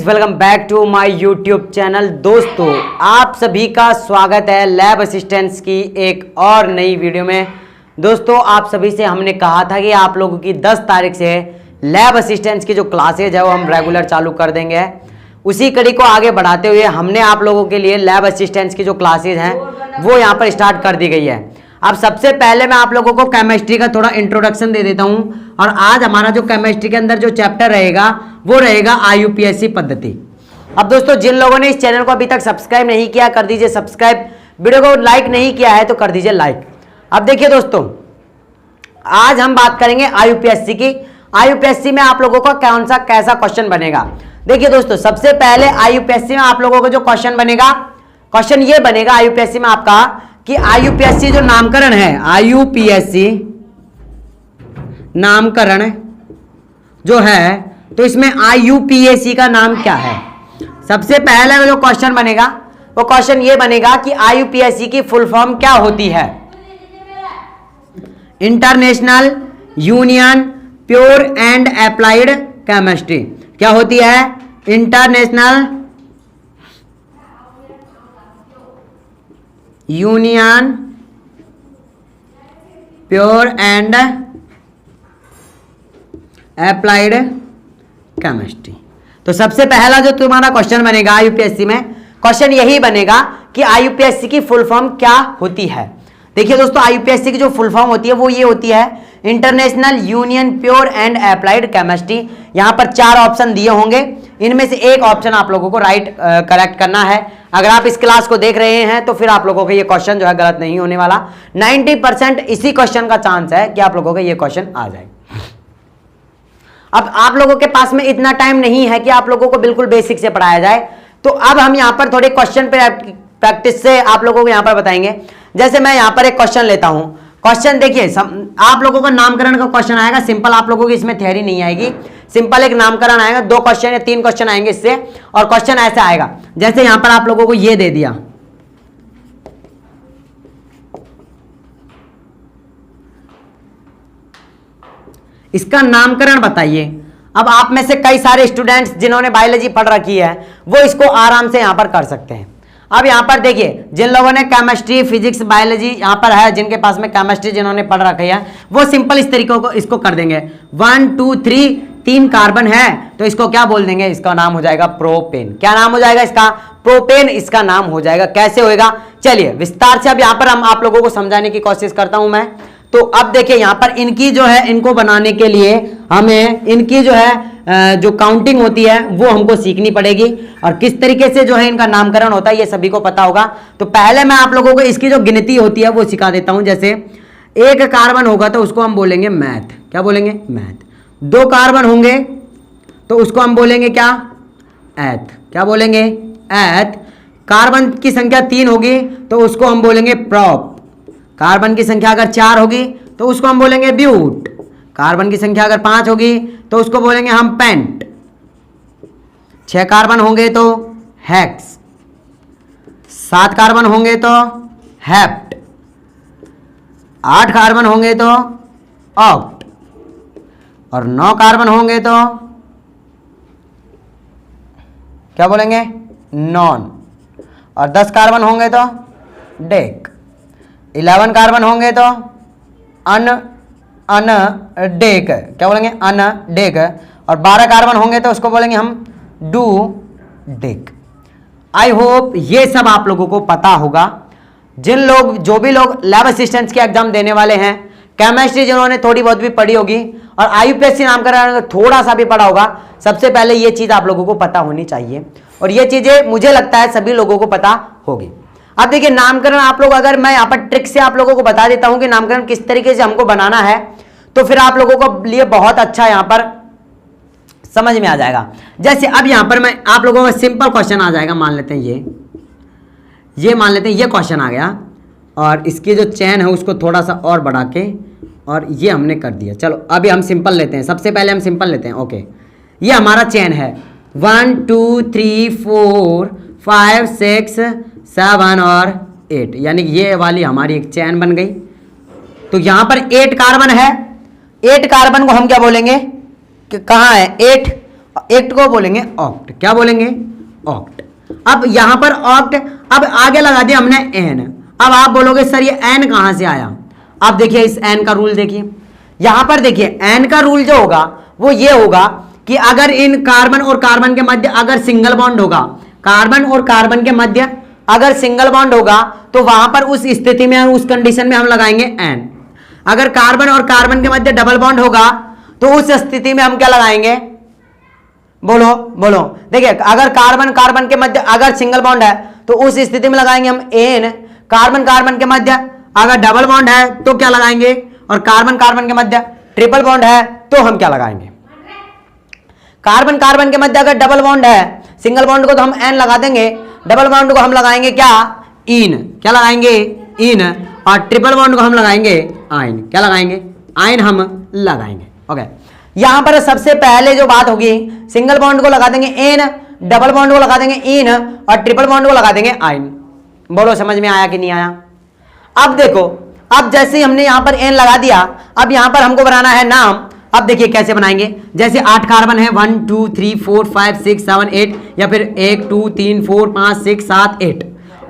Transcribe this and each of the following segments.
Welcome back to my YouTube channel. दोस्तों आप सभी का स्वागत है लैब असिस्टेंट्स की एक और नई वीडियो में। दोस्तों आप सभी से हमने कहा था कि आप लोगों की 10 तारीख से लैब असिस्टेंट्स की जो क्लासेज है वो हम रेगुलर चालू कर देंगे। उसी कड़ी को आगे बढ़ाते हुए हमने आप लोगों के लिए लैब असिस्टेंट्स की जो क्लासेज हैं वो यहाँ पर स्टार्ट कर दी गई है। अब सबसे पहले मैं आप लोगों को केमिस्ट्री का थोड़ा इंट्रोडक्शन दे देता हूं और आज हमारा जो केमिस्ट्री के अंदर जो चैप्टर रहेगा वो रहेगा आईयूपीएससी पद्धति। अब दोस्तों जिन लोगों ने इस चैनल को अभी तक सब्सक्राइब नहीं किया कर दीजिए सब्सक्राइब, वीडियो को लाइक नहीं किया है तो कर दीजिए लाइक। अब देखिए दोस्तों आज हम बात करेंगे आईयूपीएससी की। आईयूपीएससी में आप लोगों का कौन सा कैसा क्वेश्चन बनेगा। देखिए दोस्तों सबसे पहले आईयूपीएससी में आप लोगों को जो क्वेश्चन बनेगा, क्वेश्चन ये बनेगा आईयूपीएससी में आपका कि आईयूपीएससी जो नामकरण है, आईयूपीएससी नामकरण जो है तो इसमें आईयूपीएससी का नाम क्या है। सबसे पहला जो क्वेश्चन बनेगा वो क्वेश्चन ये बनेगा कि आईयूपीएससी की फुल फॉर्म क्या होती है। International union pure and applied chemistry क्या होती है। International union pure and applied chemistry. तो सबसे पहला जो तुम्हारा क्वेश्चन बनेगा आईयूपीएससी में, क्वेश्चन यही बनेगा कि आईयूपीएससी की फुल फॉर्म क्या होती है। देखिए दोस्तों आईयूपीएससी की जो फुल फॉर्म होती है वो ये होती है international union pure and applied chemistry. यहां पर 4 ऑप्शन दिए होंगे, इनमें से एक ऑप्शन आप लोगों को राइट करेक्ट करना है। अगर आप इस क्लास को देख रहे हैं तो फिर आप लोगों का ये क्वेश्चन जो है गलत नहीं होने वाला। 90% इसी क्वेश्चन का चांस है कि आप लोगों का ये क्वेश्चन आ जाए। अब आप लोगों के पास में इतना टाइम नहीं है कि आप लोगों को बिल्कुल बेसिक से पढ़ाया जाए, तो अब हम यहां पर थोड़े क्वेश्चन पे प्रैक्टिस से आप लोगों को यहां पर बताएंगे। जैसे मैं यहां पर एक क्वेश्चन लेता हूं। क्वेश्चन देखिए आप लोगों का नामकरण का क्वेश्चन आएगा सिंपल, आप लोगों की इसमें थ्योरी नहीं आएगी, सिंपल एक नामकरण आएगा। 2 क्वेश्चन या 3 क्वेश्चन आएंगे इससे, और क्वेश्चन ऐसा आएगा जैसे यहां पर आप लोगों को ये दे दिया, इसका नामकरण बताइए। अब आप में से कई सारे स्टूडेंट्स जिन्होंने बायोलॉजी पढ़ रखी है वो इसको आराम से यहां पर कर सकते हैं। अब यहां पर देखिए जिन लोगों ने केमिस्ट्री फिजिक्स बायोलॉजी यहां पर है, जिनके पास में केमिस्ट्री जिन्होंने पढ़ रखी है वो सिंपल इस तरीके को इसको कर देंगे। 1 2 3 3 कार्बन है तो इसको क्या बोल देंगे, इसका नाम हो जाएगा प्रोपेन। क्या नाम हो जाएगा इसका, प्रोपेन इसका नाम हो जाएगा। कैसे होएगा चलिए विस्तार से अब यहां पर हम आप लोगों को समझाने की कोशिश करता हूं मैं। तो अब देखिए यहां पर इनकी जो है, इनको बनाने के लिए हमें इनकी जो है जो काउंटिंग होती है वो हमको सीखनी पड़ेगी, और किस तरीके से जो है इनका नामकरण होता है ये सभी को पता होगा। तो पहले मैं आप लोगों को इसकी जो गिनती होती है वो सिखा देता हूं। जैसे 1 कार्बन होगा तो उसको हम बोलेंगे मैथ, क्या बोलेंगे मैथ। 2 कार्बन होंगे तो उसको हम बोलेंगे क्या, एथ, क्या बोलेंगे एथ। कार्बन की संख्या 3 होगी तो उसको हम बोलेंगे प्रॉप। कार्बन की संख्या अगर 4 होगी तो उसको हम बोलेंगे ब्यूट। कार्बन की संख्या अगर 5 होगी तो उसको बोलेंगे हम पेंट। 6 कार्बन होंगे तो हेक्स, 7 कार्बन होंगे तो हेप्ट, 8 कार्बन होंगे तो ऑक्ट, और 9 कार्बन होंगे तो क्या बोलेंगे नॉन, और 10 कार्बन होंगे तो डेक, 11 कार्बन होंगे तो अनडेक, क्या बोलेंगे अनडेक, और 12 कार्बन होंगे तो उसको बोलेंगे हम डू डेक। आई होप ये सब आप लोगों को पता होगा। जो भी लोग लैब असिस्टेंट्स के एग्जाम देने वाले हैं, केमिस्ट्री जिन्होंने थोड़ी बहुत भी पढ़ी होगी और आईयूपीएससी नामकरण थोड़ा सा भी पढ़ा होगा, सबसे पहले ये चीज आप लोगों को पता होनी चाहिए, और ये चीजें मुझे लगता है सभी लोगों को पता होगी। अब देखिए नामकरण आप लोग, अगर मैं यहाँ पर ट्रिक से आप लोगों को बता देता हूं कि नामकरण किस तरीके से हमको बनाना है तो फिर आप लोगों को लिए बहुत अच्छा यहाँ पर समझ में आ जाएगा। जैसे अब यहाँ पर मैं आप लोगों का सिंपल क्वेश्चन आ जाएगा, मान लेते हैं ये मान लेते हैं ये क्वेश्चन आ गया, और इसकी जो चेन है उसको थोड़ा सा और बढ़ा के और ये हमने कर दिया। चलो अभी हम सिंपल लेते हैं, सबसे पहले हम सिंपल लेते हैं। ओके ये हमारा चेन है 1 2 3 4 5 6 7 और 8, यानी कि ये वाली हमारी एक चेन बन गई। तो यहां पर 8 कार्बन है, 8 कार्बन को हम क्या बोलेंगे कि कहाँ है 8, एक्ट को बोलेंगे ऑक्ट। क्या बोलेंगे? ऑक्ट। अब यहां पर ऑक्ट, अब आगे लगा दिया हमने एन। अब आप बोलोगे सर ये एन कहां से आया? अब देखिए इस एन का रूल देखिए, यहां पर देखिए एन का रूल जो होगा वो ये होगा कि अगर इन कार्बन और कार्बन के मध्य अगर सिंगल बॉन्ड होगा, कार्बन और कार्बन के मध्य अगर सिंगल बॉन्ड होगा तो वहां पर उस स्थिति में, उस कंडीशन में हम लगाएंगे एन। अगर कार्बन और कार्बन के मध्य डबल बॉन्ड होगा तो उस स्थिति में हम क्या लगाएंगे? बोलो बोलो। देखिए अगर कार्बन कार्बन के मध्य अगर सिंगल बॉन्ड है तो उस स्थिति में लगाएंगे हम एन। कार्बन कार्बन के मध्य अगर डबल बॉन्ड है तो क्या लगाएंगे? और कार्बन कार्बन के मध्य ट्रिपल बॉन्ड है तो हम क्या लगाएंगे? कार्बन कार्बन के मध्य अगर डबल बॉन्ड है, सिंगल बॉन्ड को तो हम एन लगा देंगे, डबल बॉन्ड को हम लगाएंगे क्या? इन। क्या लगाएंगे? इन। और ट्रिपल बॉन्ड को हम लगाएंगे आइन। क्या लगाएंगे? आइन हम लगाएंगे। ओके, यहां पर सबसे पहले जो बात होगी, सिंगल बॉन्ड को लगा देंगे एन, डबल बॉन्ड को लगा देंगे इन और ट्रिपल बॉन्ड को लगा देंगे आइन। बोलो समझ में आया कि नहीं आया? अब देखो, अब जैसे हमने यहां पर एन लगा दिया, अब यहां पर हमको बनाना है नाम। अब देखिए कैसे बनाएंगे, जैसे 8 कार्बन है, 1 2 3 4 5 6 7 8, या फिर 1 2 3 4 5 6 7 8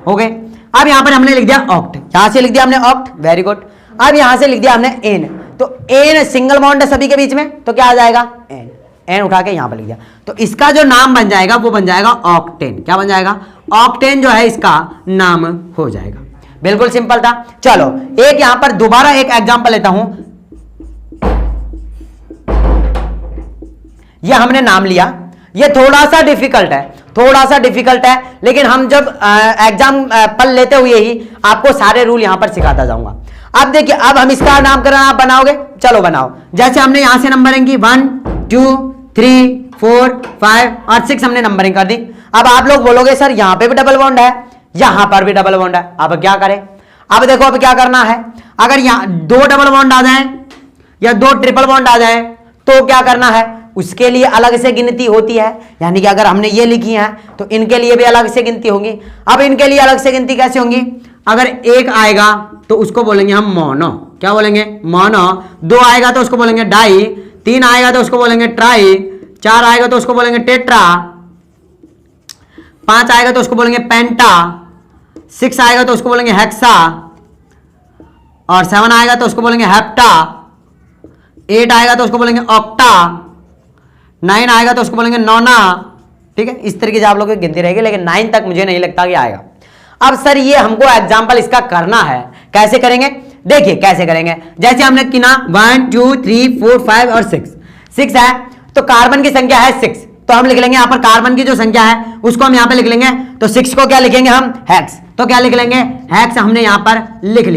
हो गए। अब यहां पर हमने लिख दिया ऑक्ट, यहां से लिख दिया हमने ऑक्ट, वेरी गुड। अब यहां से लिख दिया हमने एन, तो एन सिंगल बॉन्ड है सभी के बीच में, तो क्या आ जाएगा? एन। एन उठा के यहां पर लिख दिया, तो इसका जो नाम बन जाएगा वो बन जाएगा ऑक्टेन। क्या बन जाएगा? ऑक्टेन जो है इसका नाम हो जाएगा। बिल्कुल सिंपल था। चलो एक यहां पर दोबारा एक एग्जांपल लेता हूं। ये हमने नाम लिया, ये थोड़ा सा डिफिकल्ट है, थोड़ा सा डिफिकल्ट है, लेकिन हम जब एग्जाम पल लेते हुए ही आपको सारे रूल यहां पर सिखाता जाऊंगा। अब देखिए, अब हम इसका नामकरण आप बनाओगे, चलो बनाओ। जैसे हमने यहां से नंबरिंग की 1 2 3 4 5 और 6 हमने नंबरिंग कर दी। अब आप लोग बोलोगे सर यहां पे भी डबल बॉन्ड है, यहां पर भी डबल बॉन्ड है, अब क्या करें? अब देखो अब क्या करना है, अगर यहां 2 डबल बॉन्ड आ जाए या 2 ट्रिपल बॉन्ड आ जाए तो क्या करना है? उसके लिए अलग से गिनती होती है, यानी कि अगर हमने ये लिखी है तो इनके लिए भी अलग से गिनती होगी। अब इनके लिए अलग से गिनती कैसे होंगी? अगर 1 आएगा तो उसको बोलेंगे हम मोनो। क्या बोलेंगे? मोनो। 2 आएगा तो उसको बोलेंगे डाई, 3 आएगा तो उसको बोलेंगे ट्राई, 4 आएगा तो उसको बोलेंगे टेट्रा, 5 आएगा तो उसको बोलेंगे पेंटा, 6 आएगा तो उसको बोलेंगे हेक्सा, और 7 आएगा तो उसको बोलेंगे हेप्टा, 8 आएगा तो उसको बोलेंगे ऑक्टा, 9 आएगा तो उसको बोलेंगे नोना। ठीक है, इस तरीके से आप लोगों की गिनती रहेगी, लेकिन 9 तक मुझे नहीं लगता कि आएगा। अब सर ये हमको एग्जाम्पल इसका करना है, कैसे करेंगे? देखिए कैसे करेंगे। जैसे हमने किना 1 2 3 4 5 और 6 है, तो कार्बन की संख्या है 6, तो हम लिख लेंगे यहाँ पर कार्बन की जो संख्या है उसको हम यहाँ पे लिख लेंगे। तो 6 को क्या लिखेंगे हम? हेक्स। तो क्या लिख लेंगे? हेक्स हमने यहाँ पर लिख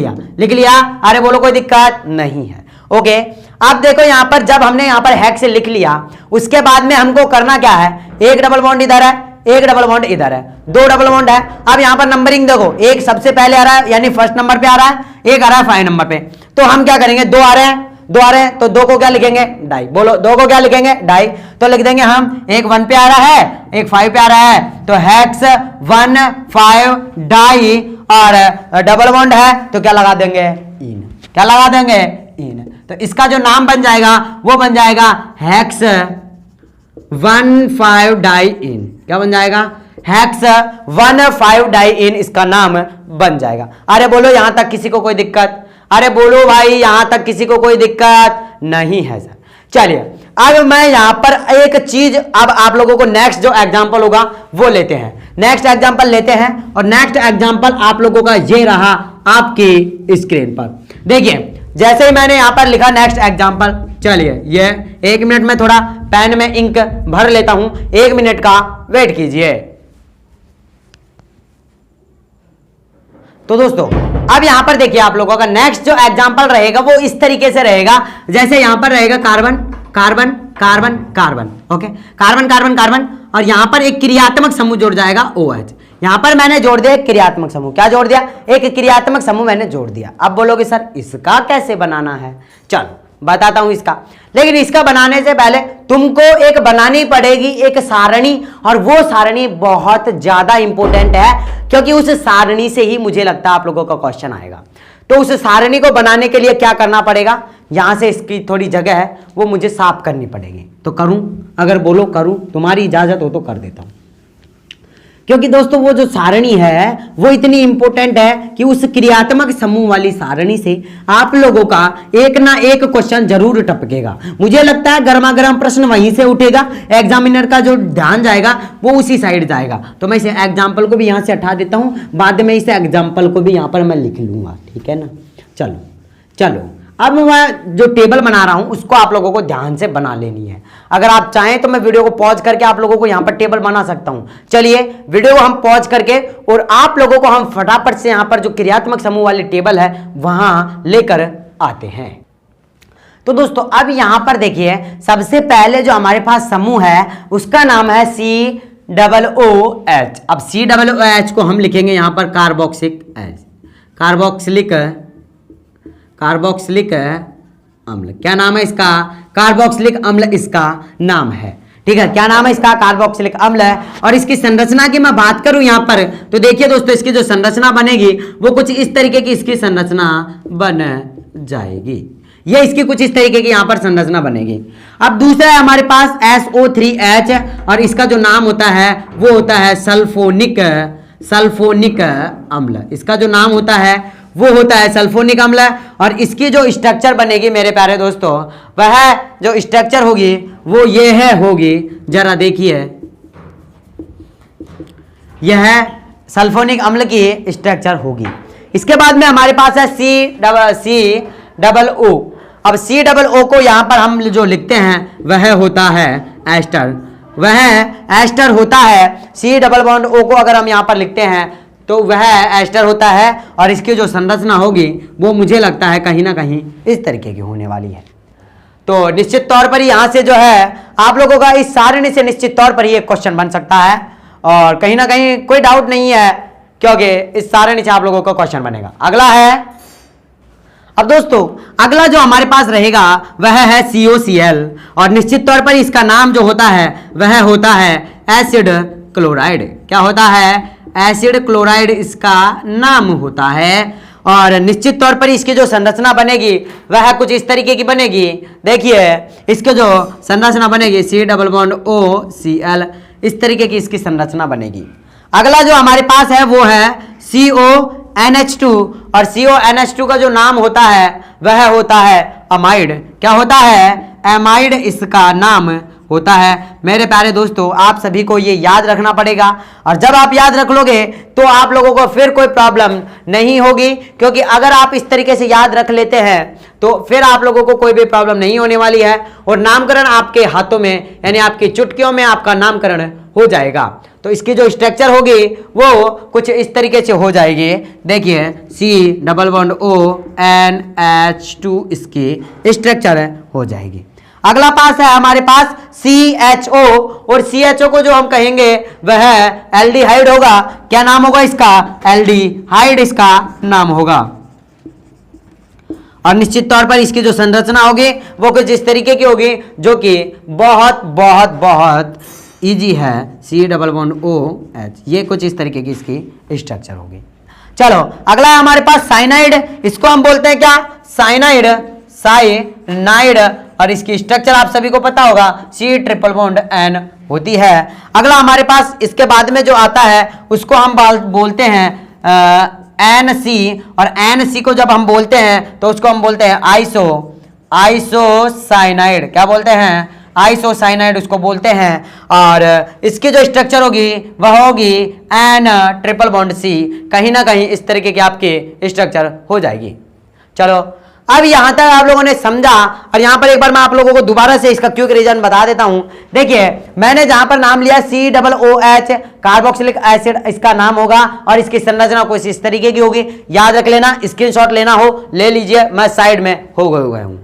लिया। अरे बोलो कोई दिक्कत नहीं है। ओके, अब देखो यहाँ पर जब हमने यहाँ पर हेक्स लिख लिया, उसके बाद में हमको करना क्या है? एक डबल बॉन्ड इधर है, एक डबल बॉन्ड इधर है, 2 डबल बॉन्ड है। अब यहाँ पर नंबरिंग देखो, एक सबसे पहले आ रहा है यानी फर्स्ट नंबर पे आ रहा है, एक आ रहा है 5 नंबर पे। तो हम क्या करेंगे? 2 आ रहे हैं तो 2 को क्या लिखेंगे? डाई। बोलो 2 को क्या लिखेंगे? डाई। तो लिख देंगे हम, एक 1 पे आ रहा है, एक 5 पे आ रहा है, तो हेक्स 1 5 डाई, और डबल बॉन्ड है तो क्या लगा देंगे? इन। क्या लगा देंगे? इन। तो इसका जो नाम बन जाएगा वो बन जाएगा हेक्स 1 5 डाई इन। क्या बन जाएगा? हेक्स 1 5 डाई इन इसका नाम बन जाएगा। अरे बोलो यहां तक किसी को कोई दिक्कत? अरे बोलो भाई यहां तक किसी को कोई दिक्कत नहीं है सर। चलिए अब मैं यहां पर एक चीज, अब आप लोगों को नेक्स्ट जो एग्जांपल होगा वो लेते हैं, नेक्स्ट एग्जांपल लेते हैं। और नेक्स्ट एग्जांपल आप लोगों का ये रहा आपकी स्क्रीन पर। देखिए जैसे ही मैंने यहां पर लिखा नेक्स्ट एग्जांपल, चलिए ये 1 मिनट में थोड़ा पेन में इंक भर लेता हूं, 1 मिनट का वेट कीजिए। तो दोस्तों अब यहां पर देखिए आप लोगों का नेक्स्ट जो एग्जांपल रहेगा वो इस तरीके से रहेगा, जैसे यहां पर रहेगा carbon carbon carbon carbon. Okay, carbon carbon carbon, और यहां पर एक क्रियात्मक समूह जोड़ जाएगा OH। यहां पर मैंने जोड़ दिया एक क्रियात्मक समूह। क्या जोड़ दिया? एक क्रियात्मक समूह मैंने जोड़ दिया। अब बोलोगे सर इसका कैसे बनाना है? चलो बताता हूं इसका, लेकिन इसका बनाने से पहले तुमको एक बनानी पड़ेगी एक सारणी, और वो सारणी बहुत ज्यादा इंपॉर्टेंट है क्योंकि उस सारणी से ही मुझे लगता है आप लोगों का क्वेश्चन आएगा। तो उस सारणी को बनाने के लिए क्या करना पड़ेगा, यहां से इसकी थोड़ी जगह है वो मुझे साफ करनी पड़ेगी। तो करूं, अगर बोलो करूं, तुम्हारी इजाजत हो तो कर देता हूं, क्योंकि दोस्तों वो जो सारणी है वो इतनी इंपॉर्टेंट है कि उस क्रियात्मक समूह वाली सारणी से आप लोगों का एक ना एक क्वेश्चन जरूर टपकेगा। मुझे लगता है गर्मा गर्म प्रश्न वहीं से उठेगा, एग्जामिनर का जो ध्यान जाएगा वो उसी साइड जाएगा। तो मैं इसे एग्जाम्पल को भी यहां से हटा देता हूं, बाद में इसे एग्जाम्पल को भी यहां पर मैं लिख लूंगा, ठीक है ना। चलो चलो, अब मैं जो टेबल बना रहा हूं उसको आप लोगों को ध्यान से बना लेनी है। अगर आप चाहें तो मैं वीडियो को पॉज करके आप लोगों को यहां पर टेबल बना सकता हूं। चलिए वीडियो को हम पॉज करके और आप लोगों को हम फटाफट से यहां पर जो क्रियात्मक समूह वाली टेबल है वहां लेकर आते हैं। तो दोस्तों अब यहां पर देखिए, सबसे पहले जो हमारे पास समूह है उसका नाम है COOH। अब COOH को हम लिखेंगे यहां पर कार्बोक्सिलिक अम्ल। क्या नाम है इसका? कार्बोक्सिलिक अम्ल इसका नाम है, ठीक है। क्या नाम है इसका? कार्बोक्सिलिक अम्ल है। और इसकी संरचना की मैं बात करूं यहां पर, तो देखिए दोस्तों, इसकी जो संरचना बनेगी वो कुछ इस तरीके की इसकी संरचना बन जाएगी। ये इसकी कुछ इस तरीके की यहां पर संरचना बनेगी। अब दूसरा है हमारे पास SO3H, और इसका जो नाम होता है वो होता है सल्फोनिक अम्ल। इसका जो नाम होता है वो होता है सल्फोनिक अम्ल। और इसकी जो स्ट्रक्चर बनेगी मेरे प्यारे दोस्तों, वह जो स्ट्रक्चर होगी वो ये है होगी, जरा देखिए, यह सल्फोनिक अम्ल की स्ट्रक्चर होगी। इसके बाद में हमारे पास है COO। अब COO को यहां पर हम जो लिखते हैं वह होता है एस्टर, वह एस्टर होता है। COO को अगर हम यहां पर लिखते हैं तो वह एस्टर होता है। और इसकी जो संरचना होगी वो मुझे लगता है कहीं ना कहीं इस तरीके की होने वाली है। तो निश्चित तौर पर यहां से जो है आप लोगों का इस सारणी से निश्चित तौर पर ये क्वेश्चन बन सकता है, और कहीं ना कहीं कोई डाउट नहीं है, क्योंकि इस सारणी से आप लोगों को क्वेश्चन बनेगा। अगला है, अब दोस्तों अगला जो हमारे पास रहेगा वह है COCl, और निश्चित तौर पर इसका नाम जो होता है वह होता है एसिड क्लोराइड। क्या होता है? एसिड क्लोराइड इसका नाम होता है। और निश्चित तौर पर इसकी जो संरचना बनेगी वह कुछ इस तरीके की बनेगी। देखिए इसकी जो संरचना बनेगी COOCl, इस तरीके की इसकी संरचना बनेगी। अगला जो हमारे पास है वो है CONH2, और CONH2 का जो नाम होता है वह होता है अमाइड। क्या होता है? एमाइड इसका नाम होता है। मेरे प्यारे दोस्तों, आप सभी को ये याद रखना पड़ेगा, और जब आप याद रख लोगे तो आप लोगों को फिर कोई प्रॉब्लम नहीं होगी, क्योंकि अगर आप इस तरीके से याद रख लेते हैं तो फिर आप लोगों को कोई भी प्रॉब्लम नहीं होने वाली है, और नामकरण आपके हाथों में, यानी आपकी चुटकियों में आपका नामकरण हो जाएगा। तो इसकी जो स्ट्रक्चर होगी वो कुछ इस तरीके से हो जाएगी। देखिए COONH2 इसकी स्ट्रक्चर हो जाएगी। अगला पास है हमारे पास CHO, और CHO को जो हम कहेंगे वह एल्डिहाइड होगा। क्या नाम होगा इसका? एल्डिहाइड इसका नाम होगा। और निश्चित तौर पर इसकी जो संरचना होगी वो कुछ इस तरीके की होगी, जो कि बहुत बहुत बहुत इजी है। COOH, ये कुछ इस तरीके की इसकी स्ट्रक्चर होगी। चलो अगला है हमारे पास साइनाइड। इसको हम बोलते हैं क्या? साइनाइड। और इसकी स्ट्रक्चर आप सभी को पता होगा, C≡N होती है। अगला हमारे पास इसके बाद में जो आता है उसको हम बोलते हैं NC, और NC को जब हम बोलते हैं तो उसको हम बोलते हैं आइसोसाइनाइड। क्या बोलते हैं? आइसोसाइनाइड उसको बोलते हैं। और इसकी जो स्ट्रक्चर होगी वह होगी N≡C। कहीं ना कहीं इस तरीके की आपकी स्ट्रक्चर हो जाएगी। चलो अब यहां तक आप लोगों ने समझा, और यहां पर एक बार मैं आप लोगों को दोबारा से इसका क्विक रीजन बता देता हूं। देखिए मैंने जहां पर नाम लिया COOH, कार्बोक्सिलिक एसिड इसका नाम होगा, और इसकी संरचना कुछ इस तरीके की होगी। याद रख लेना, स्क्रीनशॉट लेना हो ले लीजिए, मैं साइड में हो गया हूं।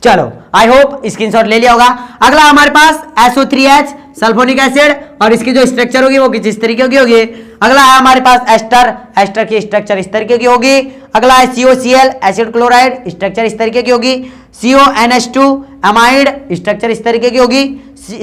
चलो आई होप स्क्रीनशॉट ले लिया होगा। अगला हमारे पास SO3H सल्फोनिक एसिड, और इसकी जो स्ट्रक्चर होगी वो किस इस तरीके की होगी। अगला है हमारे पास एस्टर की स्ट्रक्चर इस तरीके की होगी। अगला है COCl एसिड क्लोराइड, स्ट्रक्चर इस तरीके की होगी। CONH2 अमाइड, स्ट्रक्चर इस तरीके की होगी।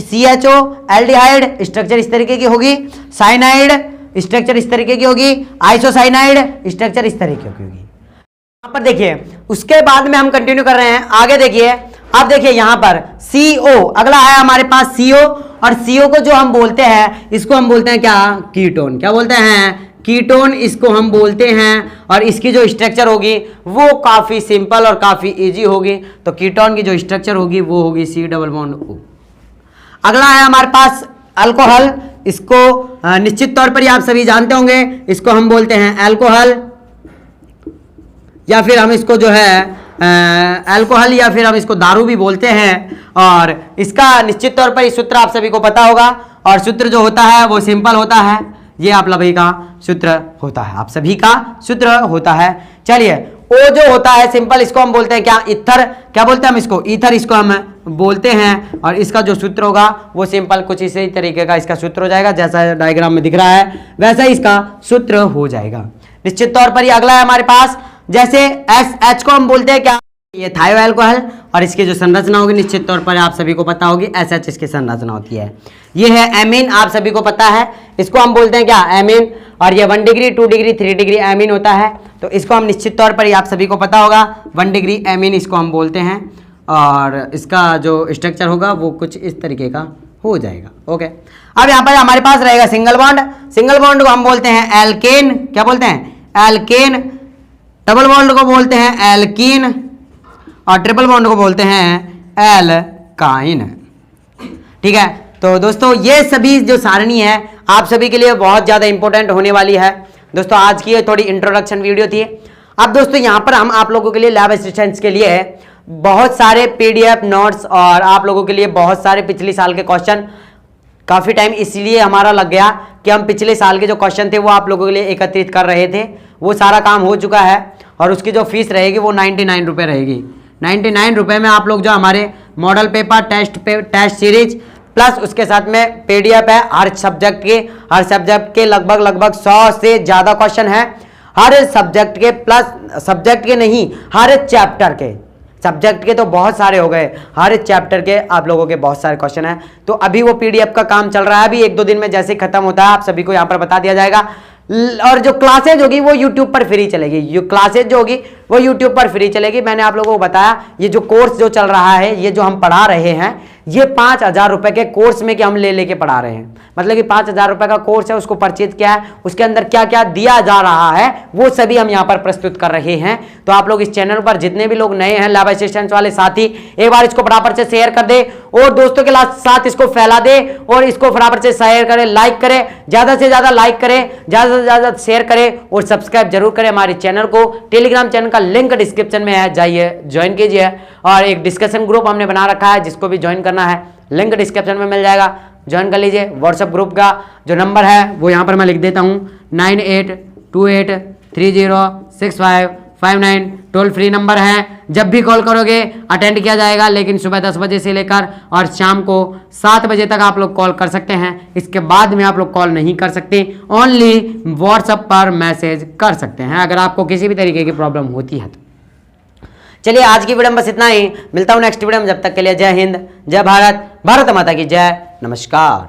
CHO एल्डिहाइड, स्ट्रक्चर इस तरीके की होगी। साइनाइड स्ट्रक्चर इस तरीके की होगी, आइसोसाइनाइड स्ट्रक्चर इस तरीके की होगी। यहां पर देखिए, उसके बाद में हम कंटिन्यू कर रहे हैं, आगे देखिए। अब देखिए यहां पर CO, अगला है हमारे पास CO, और CO को जो हम बोलते हैं, इसको हम बोलते हैं क्या, कीटोन। क्या बोलते हैं, कीटोन इसको हम बोलते हैं। और इसकी जो स्ट्रक्चर होगी वो काफी सिंपल और काफी इजी होगी। तो कीटोन की जो स्ट्रक्चर होगी वो होगी C डबल बॉन्ड O। अगला है हमारे पास अल्कोहल, इसको निश्चित तौर पर आप सभी जानते होंगे, इसको हम बोलते हैं अल्कोहल, या फिर हम इसको जो है अल्कोहल, या फिर हम इसको दारू भी बोलते हैं। और इसका निश्चित तौर पर सूत्र आप सभी को पता होगा, और सूत्र जो होता है वो सिंपल होता है। ये आप सभी का सूत्र होता है, आप सभी का सूत्र होता है। चलिए, ओ जो होता है सिंपल, इसको हम बोलते हैं क्या, ईथर। क्या बोलते हैं हम इसको, ईथर इसको हम बोलते हैं। और इसका जो सूत्र होगा वो सिंपल कुछ इसी तरीके का इसका सूत्र हो जाएगा, जैसा डायग्राम में दिख रहा है वैसा ही इसका सूत्र हो जाएगा। निश्चित तौर पर ये अगला है हमारे पास, जैसे SH को हम बोलते हैं क्या, ये थायो अल्कोहल, और इसकी जो संरचना होगी निश्चित तौर पर आप सभी को पता होगी, SH इसकी संरचना होती है। ये है एमीन, आप सभी को पता है, इसको हम बोलते हैं क्या, एमीन। और ये 1 डिग्री 2 डिग्री 3 डिग्री एमीन होता है। तो इसको हम निश्चित तौर पर आप सभी को पता होगा, 1 डिग्री एमीन इसको हम बोलते हैं। और इसका जो स्ट्रक्चर होगा वो कुछ इस तरीके का हो जाएगा। ओके, अब यहाँ पर हमारे पास रहेगा सिंगल बॉन्ड। सिंगल बॉन्ड को हम बोलते हैं एल्केन। क्या बोलते हैं, एल्केन। डबल बॉन्ड को बोलते हैं एल्कीन, और ट्रिपल बॉन्ड को बोलते हैं एल्काइन। ठीक है, तो दोस्तों ये सभी जो सारणी है आप सभी के लिए बहुत ज़्यादा इंपॉर्टेंट होने वाली है। दोस्तों आज की ये थोड़ी इंट्रोडक्शन वीडियो थी। अब दोस्तों यहाँ पर हम आप लोगों के लिए लैब असिस्टेंट्स के लिए बहुत सारे PDF नोट्स और आप लोगों के लिए बहुत सारे पिछले साल के क्वेश्चन, काफ़ी टाइम इसलिए हमारा लग गया कि हम पिछले साल के जो क्वेश्चन थे वो आप लोगों के लिए एकत्रित कर रहे थे। वो सारा काम हो चुका है, और उसकी जो फीस रहेगी वो 99 रुपये रहेगी। 99 रुपये में आप लोग जो हमारे model paper, test series plus उसके साथ में PDF है, हर सब्जेक्ट के लगभग 100 से ज़्यादा क्वेश्चन है हर सब्जेक्ट के, प्लस सब्जेक्ट के नहीं, हर चैप्टर के। सब्जेक्ट के तो बहुत सारे हो गए, हर चैप्टर के आप लोगों के बहुत सारे क्वेश्चन हैं। तो अभी वो PDF का काम चल रहा है, अभी 1-2 दिन में जैसे ही खत्म होता है आप सभी को यहाँ पर बता दिया जाएगा। और जो क्लासेज होगी वो YouTube पर फ्री चलेगी, जो क्लासेज जो होगी वो YouTube पर फ्री चलेगी। मैंने आप लोगों को बताया ये जो कोर्स जो चल रहा है, ये जो हम पढ़ा रहे हैं, ये 5000 रुपए के कोर्स में कि हम लेके पढ़ा रहे हैं। मतलब कि 5000 रुपए का कोर्स है, उसको परचेज किया है, उसके अंदर क्या क्या दिया जा रहा है वो सभी हम यहाँ पर प्रस्तुत कर रहे हैं। तो आप लोग इस चैनल पर जितने भी लोग नए हैं लैब असिस्टेंट्स वाले साथी, एक बार इसको फटाफट से शेयर कर दे और दोस्तों के साथ इसको फैला दे, और इसको फटाफट से शेयर करें, लाइक करें, ज्यादा से ज्यादा लाइक करें, ज्यादा से ज्यादा शेयर करें, और सब्सक्राइब जरूर करें हमारे चैनल को। टेलीग्राम चैनल का लिंक डिस्क्रिप्शन में है, जाइए ज्वाइन कीजिए। और एक डिस्कशन ग्रुप हमने बना रखा है, जिसको भी ज्वाइन करना है लिंक डिस्क्रिप्शन में मिल जाएगा, ज्वाइन कर लीजिए। व्हाट्सएप ग्रुप का जो नंबर है वो यहाँ पर मैं लिख देता हूँ, 9828306559 टोल फ्री नंबर है। जब भी कॉल करोगे अटेंड किया जाएगा, लेकिन सुबह 10 बजे से लेकर और शाम को 7 बजे तक आप लोग कॉल कर सकते हैं। इसके बाद में आप लोग कॉल नहीं कर सकते, ओनली व्हाट्सएप पर मैसेज कर सकते हैं अगर आपको किसी भी तरीके की प्रॉब्लम होती है तो। चलिए आज की वीडियो में बस इतना ही, मिलता हूँ नेक्स्ट वीडियो में। जब तक के लिए जय हिंद, जय भारत, भारत माता की जय, नमस्कार।